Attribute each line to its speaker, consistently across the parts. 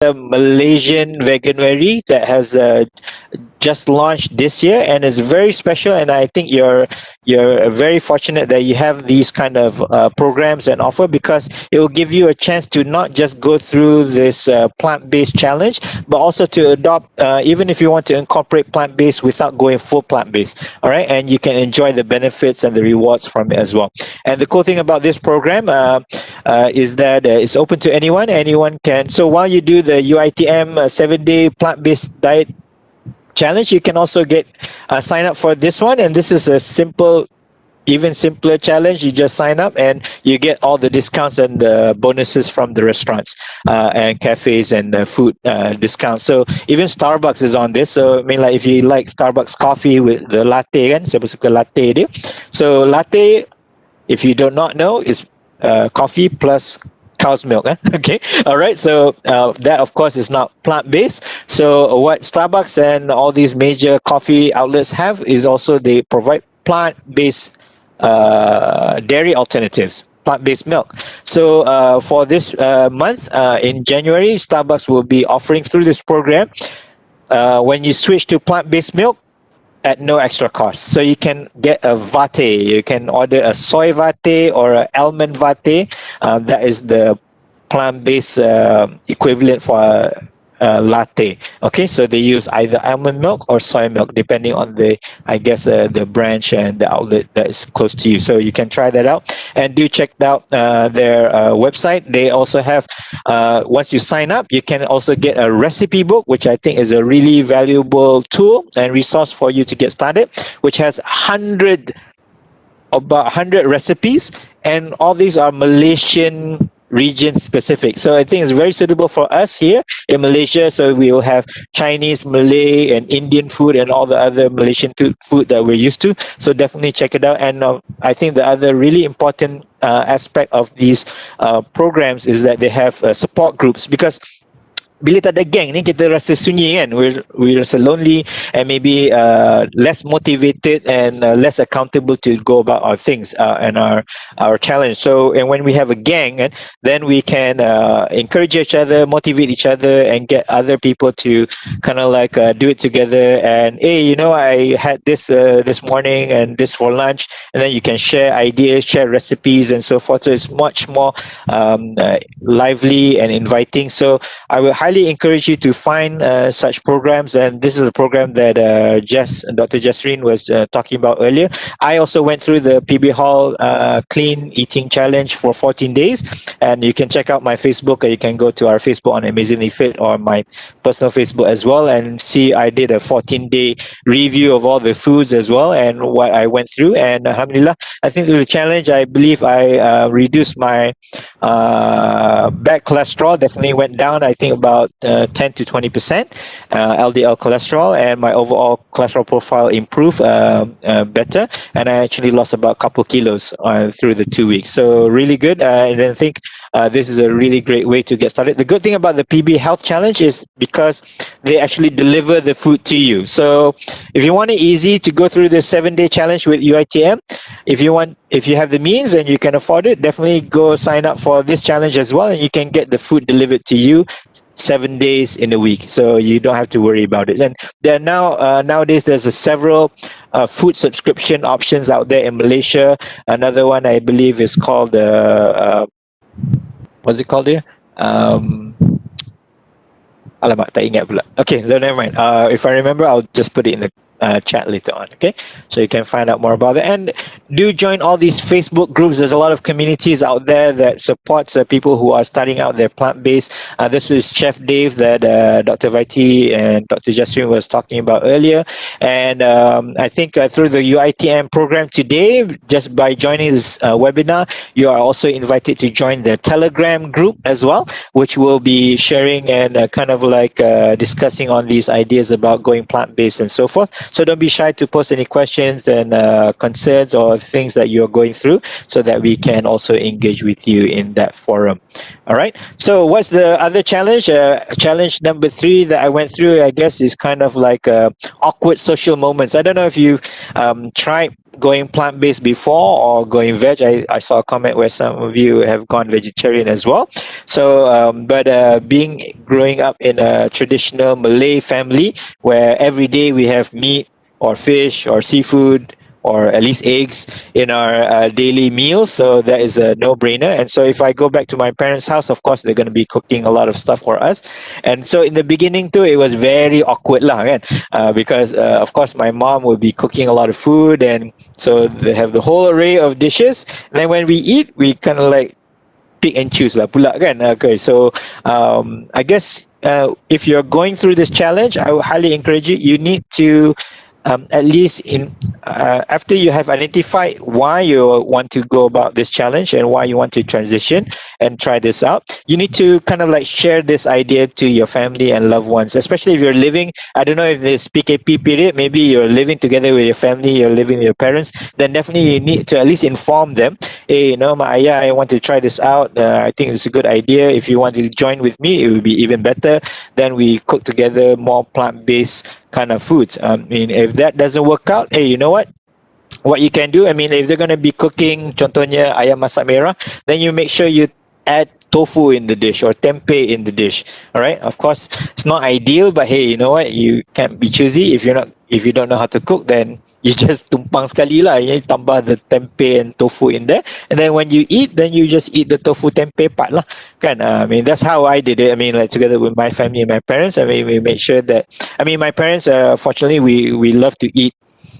Speaker 1: a Malaysian veganuary that has just launched this year and is very special. And I think you're very fortunate that you have these kind of programs and offer, because it will give you a chance to not just go through this plant-based challenge, but also to adopt, even if you want to incorporate plant-based without going full plant-based. All right, and you can enjoy the benefits and the rewards from it as well. And the cool thing about this program is that it's open to anyone. Anyone can. So while you do the UITM 7-day plant-based diet challenge, you can also get sign up for this one. And this is a simple, even simpler challenge. You just sign up and you get all the discounts and the bonuses from the restaurants and cafes and the food discounts. So even Starbucks is on this. So I mean, like if you like Starbucks coffee with the latte, kan, siapa suka latte dia. So latte, if you do not know, is coffee plus cow's milk. Okay, all right. So that, of course, is not plant-based. So what Starbucks and all these major coffee outlets have is also they provide plant-based dairy alternatives, plant-based milk. So for this month in January, Starbucks will be offering through this program, when you switch to plant-based milk, at no extra cost. So you can get a vate. You can order a soy vate or an almond vate. That is the plant-based equivalent for a latte. Okay, so they use either almond milk or soy milk, depending on the, I guess, the branch and the outlet that is close to you. So you can try that out, and do check out their website. They also have, once you sign up, you can also get a recipe book, which I think is a really valuable tool and resource for you to get started, which has about 100 recipes, and all these are Malaysian region specific. So I think it's very suitable for us here in Malaysia. So we will have Chinese, Malay, and Indian food, and all the other Malaysian food that we're used to. So definitely check it out. And I think the other really important aspect of these programs is that they have support groups, because bila tak ada gang ni, kita rasa sunyi kan, we rasa lonely, and maybe less motivated and less accountable to go about our things and our challenge. So, and when we have a gang, then we can encourage each other, motivate each other, and get other people to kind of like do it together. And hey, you know, I had this this morning and this for lunch, and then you can share ideas, share recipes, and so forth. So it's much more lively and inviting. So I will highly encourage you to find such programs, and this is a program that Dr. Jessreen was talking about earlier. I also went through the PB Hall Clean Eating Challenge for 14 days, and you can check out my Facebook, or you can go to our Facebook on Amazingly Fit, or my personal Facebook as well, and see I did a 14-day review of all the foods as well, and what I went through. And alhamdulillah, I think through the challenge, I believe I reduced my bad cholesterol, definitely went down, I think about 10 to 20% LDL cholesterol, and my overall cholesterol profile improved better, and I actually lost about a couple kilos through the 2 weeks. So really good, and I think this is a really great way to get started. The good thing about the PB Health Challenge is because they actually deliver the food to you. So if you want it easy to go through the 7-day challenge with UITM, if you have the means and you can afford it, definitely go sign up for this challenge as well, and you can get the food delivered to you 7 days in a week, so you don't have to worry about it. And there are nowadays there's several food subscription options out there in Malaysia. Another one I believe is called what's it called here? Alamak, tak ingat pula. Okay, so never mind. If I remember, I'll just put it in the chat later on. Okay, so you can find out more about it, and do join all these Facebook groups. There's a lot of communities out there that supports people who are starting out their plant-based. This is Chef Dave that Dr. Vaiti and Dr. Jessreen was talking about earlier, and I think through the UITM program today, just by joining this webinar, you are also invited to join the Telegram group as well, which will be sharing and kind of like discussing on these ideas about going plant-based and so forth. So don't be shy to post any questions and concerns or things that you're going through, so that we can also engage with you in that forum. All right. So what's the other challenge? Challenge number 3 that I went through, I guess, is kind of like awkward social moments. I don't know if you tried going plant-based before or going veg. I saw a comment where some of you have gone vegetarian as well. So, but being growing up in a traditional Malay family where every day we have meat or fish or seafood or at least eggs in our daily meals. So that is a no-brainer. And so if I go back to my parents' house, of course they're going to be cooking a lot of stuff for us. And so in the beginning too, it was very awkward lah, kan? Because of course my mom will be cooking a lot of food, and so they have the whole array of dishes. Then when we eat, we kind of like pick and choose lah pula kan. Okay, so I guess if you're going through this challenge, I would highly encourage you. You need to at least in after you have identified why you want to go about this challenge and why you want to transition and try this out, you need to kind of like share this idea to your family and loved ones, especially if you're living, I don't know if this PKP period, maybe you're living together with your family, you're living with your parents, then definitely you need to at least inform them, hey, you know, my ayah, I want to try this out, I think it's a good idea. If you want to join with me, it would be even better. Then we cook together more plant-based kind of foods. I mean, if that doesn't work out, hey, you know what you can do, I mean, if they're going to be cooking contohnya ayam masak merah, then you make sure you add tofu in the dish or tempeh in the dish. All right, of course it's not ideal, but hey, you know what, you can't be choosy. If you don't know how to cook, then you just tumpang sekali lah, you tambah the tempeh and tofu in there, and then when you eat, then you just eat the tofu tempeh part lah kan. I mean, that's how I did it. I mean, like together with my family and my parents, I mean, we made sure that, I mean, my parents fortunately we love to eat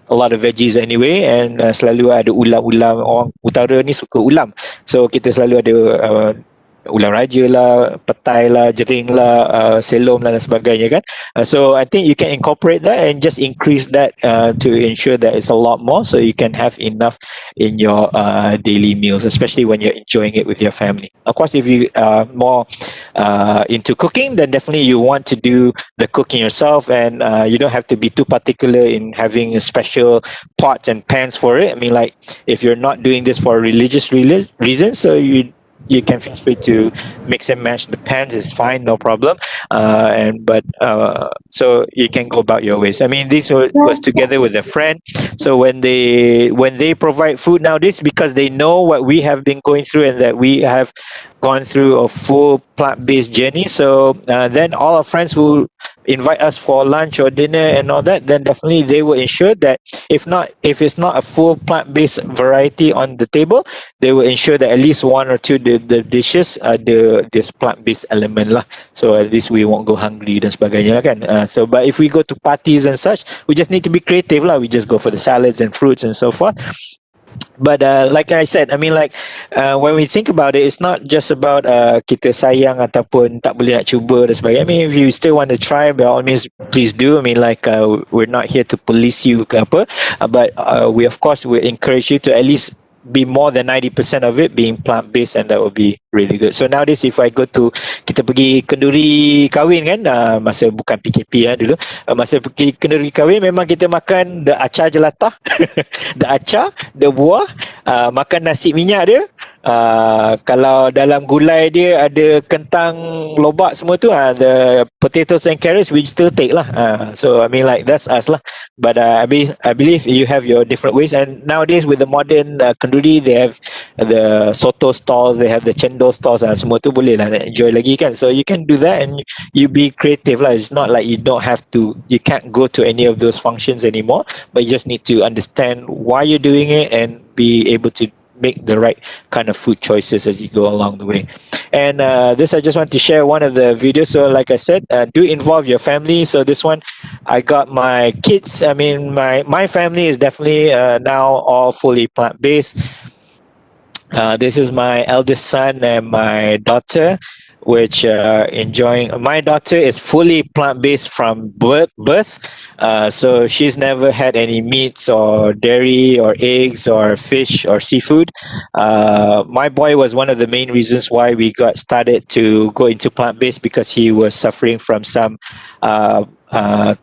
Speaker 1: a lot of veggies anyway, and selalu ada ulam-ulam. Orang utara ni suka ulam, so kita selalu ada ulam raja lah, petai lah, jering lah, selom lah dan sebagainya kan. So I think you can incorporate that and just increase that to ensure that it's a lot more, so you can have enough in your daily meals, especially when you're enjoying it with your family. Of course, if you are more into cooking, then definitely you want to do the cooking yourself, and you don't have to be too particular in having a special pots and pans for it. I mean, like if you're not doing this for religious reasons, so you can feel free to mix and match the pans, is fine, no problem. And but so you can go about your ways. I mean, this was together with a friend, so when they provide food nowadays, because they know what we have been going through and that we have gone through a full plant-based journey, so then all our friends who invite us for lunch or dinner and all that, then definitely they will ensure that if it's not a full plant-based variety on the table, they will ensure that at least one or two the dishes ada this plant-based element lah, so at least we won't go hungry dan sebagainya lah kan. So but if we go to parties and such, we just need to be creative lah, we just go for the salads and fruits and so forth. But like I said, I mean, like when we think about it, it's not just about kita sayang ataupun tak boleh nak cuba dan sebagainya. I mean, if you still want to try, by all means, please do. I mean, like we're not here to police you ke apa, but we of course will encourage you to at least be more than 90% of it being plant-based, and that will be really good. So nowadays, if I go to, kita pergi kenduri kahwin kan, masa bukan PKP dulu, masa pergi kenduri kahwin, memang kita makan the acar jelatah, the acar, the buah, makan nasi minyak dia, kalau dalam gulai dia ada kentang, lobak semua tu, the potatoes and carrots we still take lah. So I mean, like that's us lah. But I believe you have your different ways, and nowadays with the modern kenduri, they have the soto stalls, they have the cendol stalls, semua tu boleh lah nak enjoy lagi kan. So you can do that, and you be creative lah. It's not like you can't go to any of those functions anymore, but you just need to understand why you're doing it and be able to make the right kind of food choices as you go along the way. And this, I just want to share one of the videos. So like I said, do involve your family. So this one, I got my kids. I mean, my family is definitely now all fully plant-based. This is my eldest son and my daughter, which enjoying. My daughter is fully plant-based from birth. So she's never had any meats or dairy or eggs or fish or seafood. My boy was one of the main reasons why we got started to go into plant-based, because he was suffering from some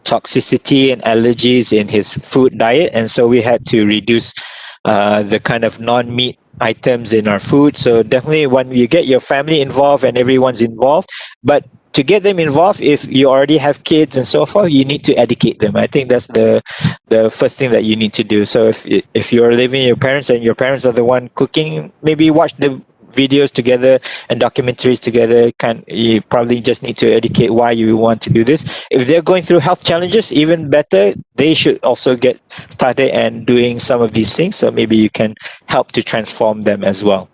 Speaker 1: toxicity and allergies in his food diet, and so we had to reduce the kind of non-meat items in our food. So definitely when you get your family involved and everyone's involved, but to get them involved, if you already have kids and so forth, you need to educate them. I think that's the first thing that you need to do. So if you're living with your parents and your parents are the one cooking, maybe watch the videos together and documentaries together. Can you probably just need to educate why you want to do this. If they're going through health challenges, even better, they should also get started and doing some of these things, so maybe you can help to transform them as well.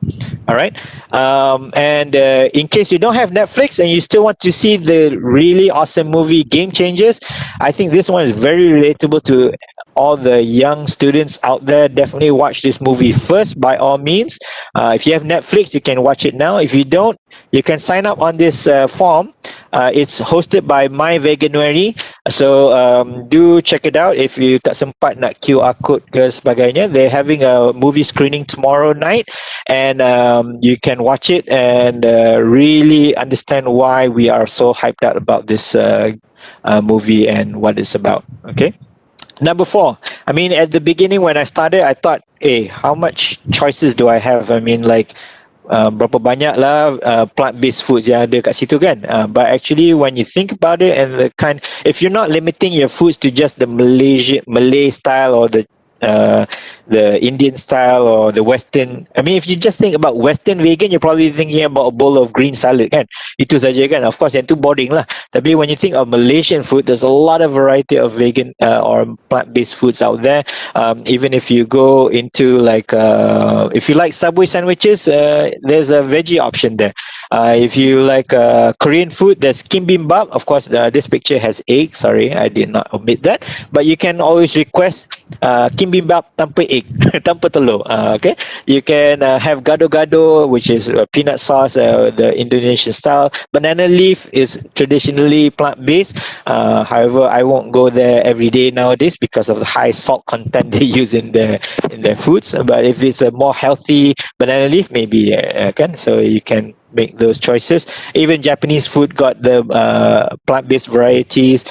Speaker 1: All right. And in case you don't have Netflix and you still want to see the really awesome movie Game Changers, I think this one is very relatable to all the young students out there. Definitely watch this movie first, by all means. If you have Netflix, you can watch it now. If you don't, you can sign up on this form. It's hosted by My Veganuary. So do check it out. If you tak sempat nak QR code ke sebagainya, they're having a movie screening tomorrow night, and you can watch it and really understand why we are so hyped out about this movie and what it's about. Okay. Number 4, I mean, at the beginning when I started, I thought, hey, how much choices do I have? I mean, like, berapa banyak lah plant-based foods yang ada kat situ kan. But actually, when you think about it, and if you're not limiting your foods to just the Malay style or the Indian style or the Western. I mean, if you just think about Western vegan, you're probably thinking about a bowl of green salad kan. Itu saja kan. Of course, yang tu boring lah. Tapi when you think of Malaysian food, there's a lot of variety of vegan or plant-based foods out there. Even if you go into like, if you like Subway sandwiches, there's a veggie option there. If you like Korean food, there's kimbap. Of course, this picture has egg. Sorry, I did not omit that. But you can always request kimbap tanpa egg, tanpa telur. Okay, you can have gado-gado, which is peanut sauce, the Indonesian style. Banana leaf is traditionally plant-based. However, I won't go there every day nowadays because of the high salt content they use in their foods. But if it's a more healthy banana leaf, maybe can. So you can make those choices. Even Japanese food got the plant-based varieties.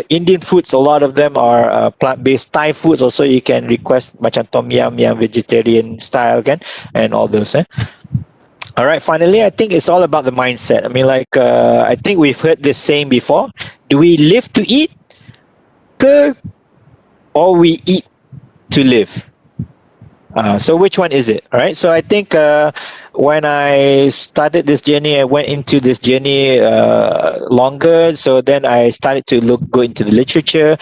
Speaker 1: Indian foods, a lot of them are plant-based. Thai foods also, you can request macam tom yum yang vegetarian style kan, and all those. All right, finally, I think it's all about the mindset. I mean, like, I think we've heard this saying before. Do we live to eat or we eat to live? So which one is it? All right. So I think when I started this journey, I went into this journey longer. So then I started to go into the literature.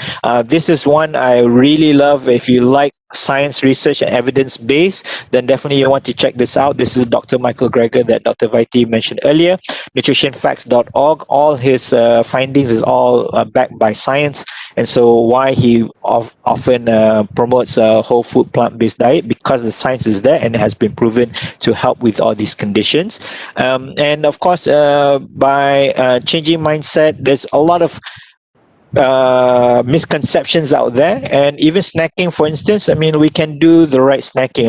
Speaker 1: This is one I really love. If you like science research and evidence based, then definitely you want to check this out. This is Dr. Michael Greger that Dr. Vyti mentioned earlier. Nutritionfacts.org. All his findings is all backed by science. And so why he often promotes a whole food plant-based diet, because the science is there and it has been proven to help with all these conditions. And of course, by changing mindset, there's a lot of misconceptions out there. And even snacking, for instance, I mean, we can do the right snacking.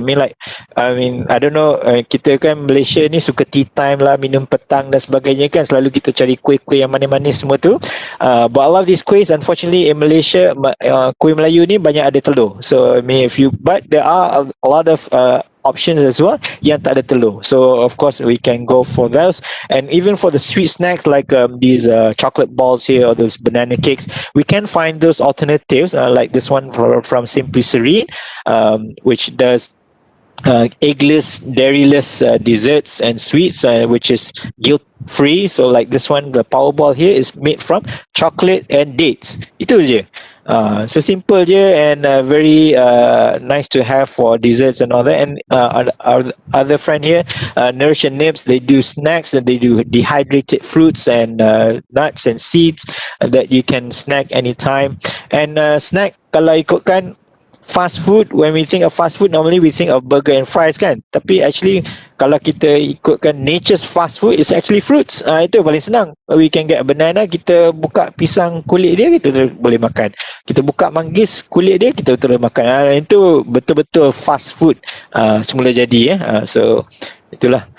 Speaker 1: I don't know, kita kan Malaysia ni suka tea time lah, minum petang dan sebagainya kan, selalu kita cari kuih-kuih yang manis-manis semua tu. But a lot of these kuih, unfortunately, in Malaysia, kuih Melayu ni banyak ada telur. So I mean, but there are a lot of options as well yang tak ada telur. So of course we can go for those. And even for the sweet snacks like these chocolate balls here or those banana cakes, we can find those alternatives like this one from Simply Serene, which does eggless, dairyless desserts and sweets, which is guilt-free. So like this one, the Powerball here is made from chocolate and dates. Itu je. So simple je, and very nice to have for desserts and all that. And our other friend here, Nourish and Nibs, they do snacks, and they do dehydrated fruits and nuts and seeds that you can snack anytime. And snack, kalau ikutkan fast food, when we think of fast food, normally we think of burger and fries kan. Tapi actually, kalau kita ikutkan nature's fast food, it's actually fruits. Itu paling senang. We can get a banana, kita buka pisang kulit dia, kita boleh makan. Kita buka manggis kulit dia, kita boleh makan. Itu betul-betul fast food semula jadi. So itulah.